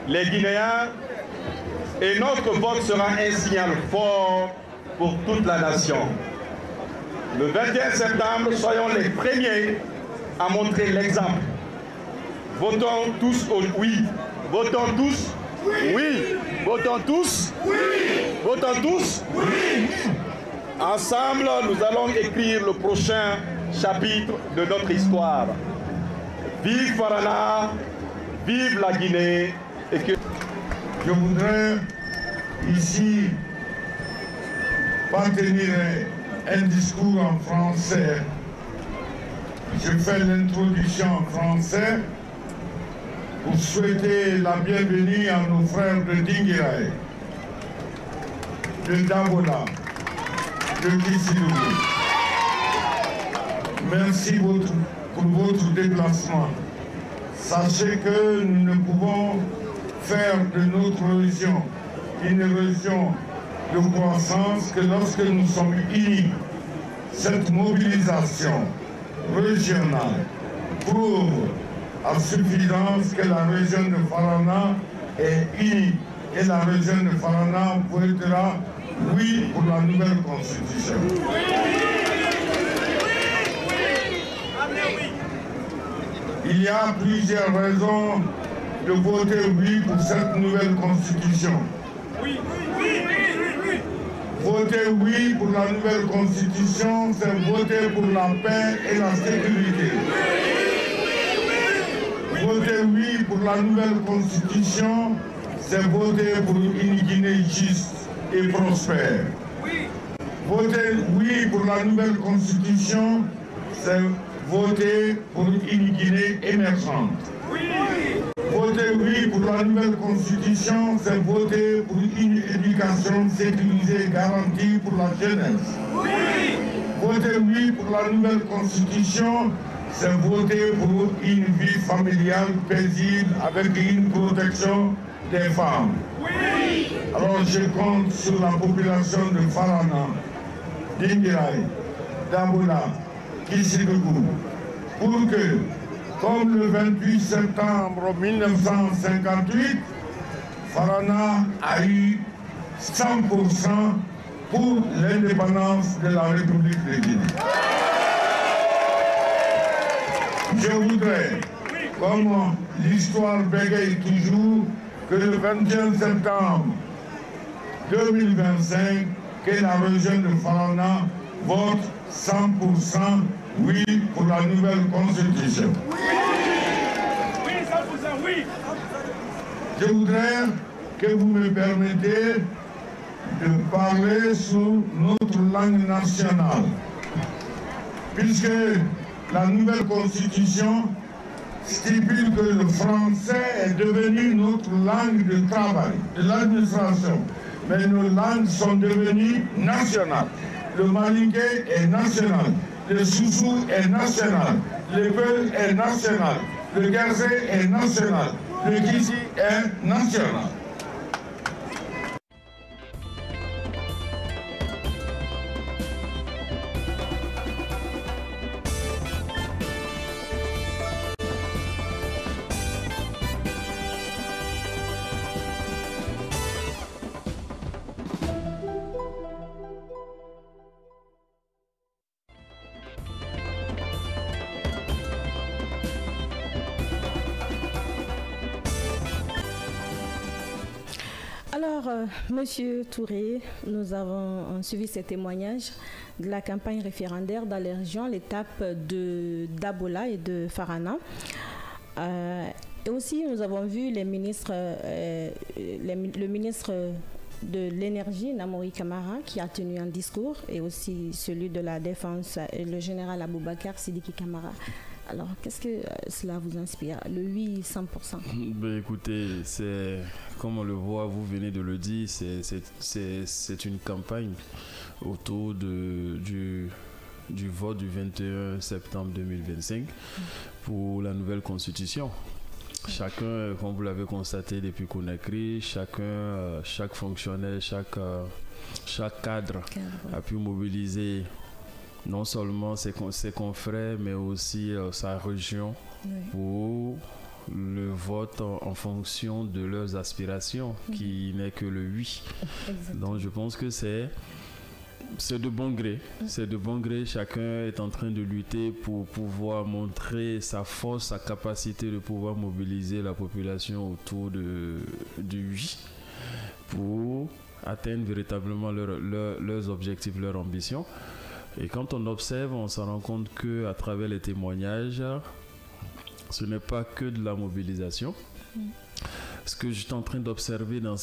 les Guinéens et notre vote sera un signal fort pour toute la nation. Le 21 septembre, soyons les premiers à montrer l'exemple. Votons tous au oui. Votons tous oui. Votons tous oui. Votons tous oui. Ensemble, nous allons écrire le prochain chapitre de notre histoire. Vive Farana, vive la Guinée. Et que... Je voudrais ici pas tenir un discours en français. Je fais l'introduction en français pour souhaiter la bienvenue à nos frères de Dingiray, de Dabola, de Kisugu. Merci pour votre déplacement. Sachez que nous ne pouvons faire de notre région une région de croissance que lorsque nous sommes unis. Cette mobilisation régionale prouve à suffisance que la région de Farana est unie et la région de Farana votera oui pour la nouvelle constitution. Il y a plusieurs raisons de voter oui pour cette nouvelle constitution. Voter oui pour la nouvelle constitution, c'est voter pour la paix et la sécurité. Voter oui pour la nouvelle constitution, c'est voter pour une Guinée juste et prospère. Voter oui pour la nouvelle constitution, c'est voter pour une Guinée émergente. Voter oui pour la nouvelle constitution, c'est voter pour une éducation sécurisée garantie pour la jeunesse. Voter oui pour la nouvelle constitution, c'est voter pour une vie familiale paisible avec une protection des femmes. Alors je compte sur la population de Farana, d'Ingirai, d'Abola, Kissigou, pour que, comme le 28 septembre 1958, Farana a eu 100% pour l'indépendance de la République de Guinée. Je voudrais, comme l'histoire bégaye toujours, que le 21 septembre 2025, que la région de Farana vote 100% oui pour la nouvelle constitution. Oui, 100% oui. Je voudrais que vous me permettez de parler sous notre langue nationale, puisque la nouvelle constitution stipule que le français est devenu notre langue de travail, de l'administration. Mais nos langues sont devenues nationales. Le malinké est national, le soussou est national, le peul est national, le guerçé est national, le kissi est national. Alors, Monsieur Touré, nous avons suivi ces témoignages de la campagne référendaire dans les régions, l'étape de d'Abola et de Farana. Et aussi, nous avons vu les ministres, le ministre de l'énergie, Namori Kamara, qui a tenu un discours, et aussi celui de la défense, le général Aboubakar Sidiki Kamara. Alors, qu'est-ce que cela vous inspire, le 100%? Ben, écoutez, c'est, comme on le voit, vous venez de le dire, c'est une campagne autour du vote du 21 septembre 2025 pour la nouvelle constitution. Chacun, comme vous l'avez constaté depuis Conakry, chaque fonctionnaire, chaque cadre a pu mobiliser non seulement ses confrères, mais aussi sa région pour le vote en fonction de leurs aspirations, qui n'est que le oui. Donc je pense que c'est de bon gré. C'est de bon gré. Chacun est en train de lutter pour pouvoir montrer sa force, sa capacité de pouvoir mobiliser la population autour du oui pour atteindre véritablement leurs objectifs, leurs ambitions. Et quand on observe, on se rend compte qu'à travers les témoignages, ce n'est pas que de la mobilisation. Ce que j'étais en train d'observer dans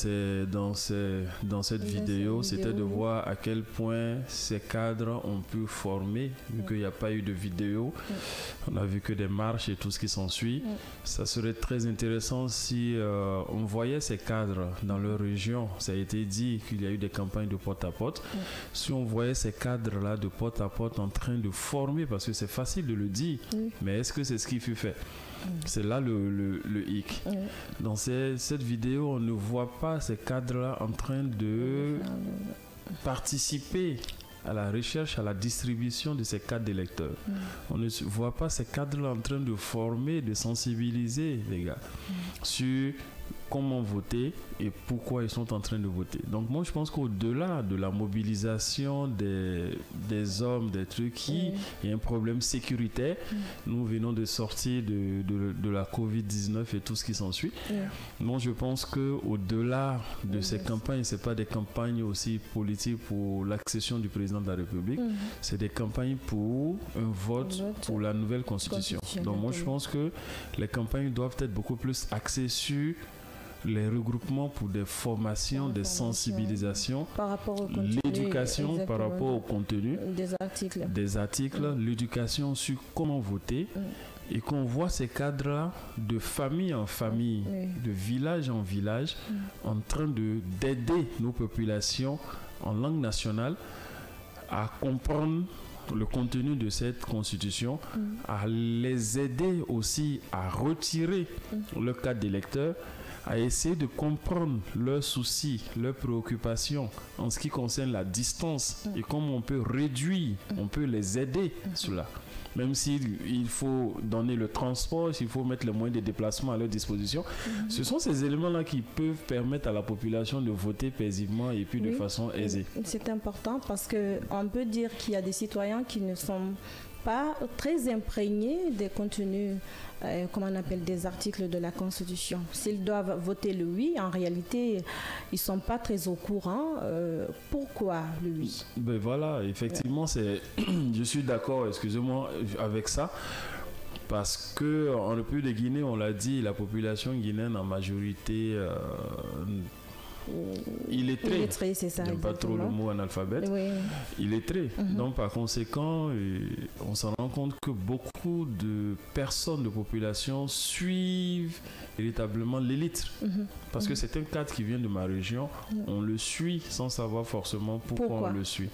cette vidéo, c'était de voir à quel point ces cadres ont pu former, vu qu'il n'y a pas eu de vidéo. On a vu que des marches et tout ce qui s'ensuit. Ça serait très intéressant si on voyait ces cadres dans leur région. Ça a été dit qu'il y a eu des campagnes de porte-à-porte. Si on voyait ces cadres-là de porte-à-porte en train de former, parce que c'est facile de le dire, mais est-ce que c'est ce qui fut fait? C'est là le hic. Dans cette vidéo, on ne voit pas ces cadres-là en train de participer à la recherche, à la distribution de ces cadres d'électeurs. On ne voit pas ces cadres-là en train de former, de sensibiliser les gars sur comment voter et pourquoi ils sont en train de voter. Donc moi je pense qu'au-delà de la mobilisation des hommes, des trucs, il y a un problème sécuritaire. Nous venons de sortir de la Covid-19 et tout ce qui s'ensuit. Donc je pense qu'au-delà de ces campagnes, ce n'est pas des campagnes aussi politiques pour l'accession du président de la République, c'est des campagnes pour un vote pour la nouvelle constitution. Donc moi je pense que les campagnes doivent être beaucoup plus axées sur les regroupements pour des formations, des sensibilisations, l'éducation par rapport au contenu des articles, l'éducation sur comment voter, et qu'on voit ces cadres-là de famille en famille, de village en village, en train d'aider nos populations en langue nationale à comprendre le contenu de cette constitution, à les aider aussi à retirer le cadre d'électeur, à essayer de comprendre leurs soucis, leurs préoccupations en ce qui concerne la distance et comment on peut réduire, on peut les aider cela. Même s'il faut donner le transport, s'il faut mettre les moyens de déplacement à leur disposition, ce sont ces éléments-là qui peuvent permettre à la population de voter paisiblement et puis de façon aisée. C'est important parce qu'on peut dire qu'il y a des citoyens qui ne sont pas très imprégnés des contenus, comment on appelle, des articles de la Constitution. S'ils doivent voter le oui, en réalité, ils ne sont pas très au courant. Pourquoi le oui? Ben voilà, effectivement, je suis d'accord, excusez-moi, avec ça. Parce qu'en République de Guinée, on l'a dit, la population guinéenne en majorité illettré, c'est ça. J'aime pas trop le mot analphabète. Illettré. Donc par conséquent, on s'en rend compte que beaucoup de personnes de population suivent véritablement l'élite. Parce que c'est un cadre qui vient de ma région. On le suit sans savoir forcément pourquoi on le suit.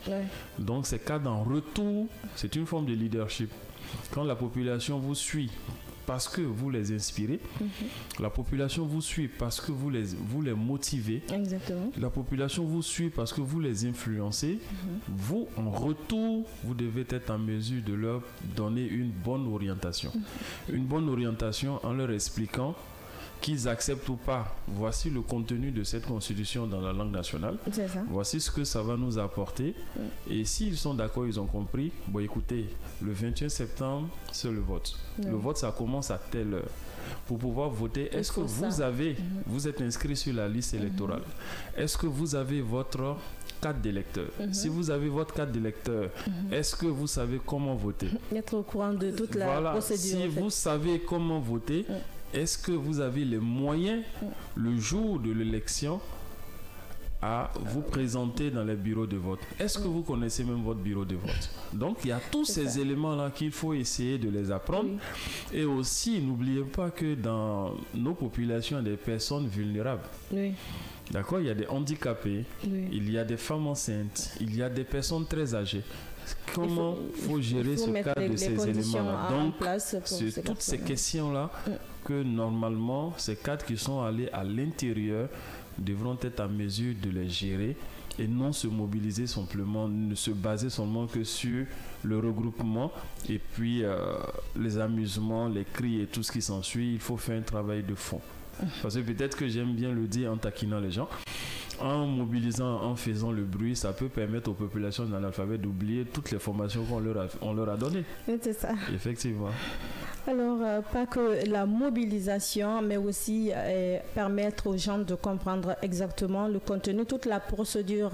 Donc ces cadres en retour, c'est une forme de leadership. Quand la population vous suit parce que vous les inspirez, la population vous suit parce que vous les motivez. Exactement. La population vous suit parce que vous les influencez. Vous, en retour, vous devez être en mesure de leur donner une bonne orientation. Une bonne orientation en leur expliquant qu'ils acceptent ou pas. Voici le contenu de cette constitution dans la langue nationale. Voici ce que ça va nous apporter. Et s'ils sont d'accord, ils ont compris, bon écoutez, le 21 septembre, c'est le vote. Le vote, ça commence à telle heure. Pour pouvoir voter, est-ce que vous êtes inscrit sur la liste électorale? Est-ce que vous avez votre carte d'électeur? Si vous avez votre carte d'électeur, est-ce que vous savez comment voter? Être au courant de toute la procédure. Si vous savez comment voter, est-ce que vous avez les moyens, le jour de l'élection, à vous présenter dans les bureaux de vote? Est-ce que vous connaissez même votre bureau de vote? Donc, il y a tous ces éléments-là qu'il faut essayer de les apprendre. Et aussi, n'oubliez pas que dans nos populations, il y a des personnes vulnérables. D'accord? Il y a des handicapés, il y a des femmes enceintes, il y a des personnes très âgées. Comment faut gérer ce cadre de ces éléments-là? Donc, c'est toutes ces questions-là que normalement, ces cadres qui sont allés à l'intérieur devront être en mesure de les gérer et non se mobiliser simplement, ne se baser seulement que sur le regroupement et puis les amusements, les cris et tout ce qui s'ensuit. Il faut faire un travail de fond. Parce que peut-être que j'aime bien le dire en taquinant les gens. En mobilisant, en faisant le bruit, ça peut permettre aux populations d'analphabètes d'oublier toutes les formations qu'on leur a données. C'est ça. Effectivement. Alors, pas que la mobilisation, mais aussi permettre aux gens de comprendre exactement le contenu, toute la procédure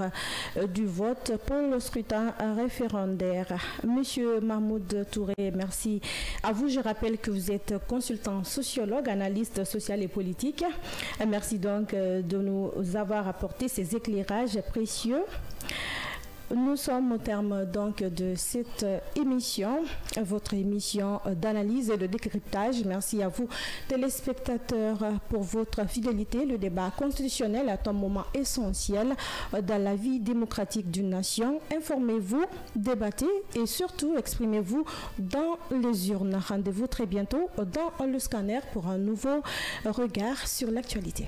du vote pour le scrutin référendaire. Monsieur Mahmoud Touré, merci à vous. Je rappelle que vous êtes consultant sociologue, analyste social et politique. Merci donc de nous avoir apporté ces éclairages précieux. Nous sommes au terme donc de cette émission, votre émission d'analyse et de décryptage. Merci à vous, téléspectateurs, pour votre fidélité. Le débat constitutionnel est un moment essentiel dans la vie démocratique d'une nation. Informez-vous, débattez et surtout exprimez-vous dans les urnes. Rendez-vous très bientôt dans le scanner pour un nouveau regard sur l'actualité.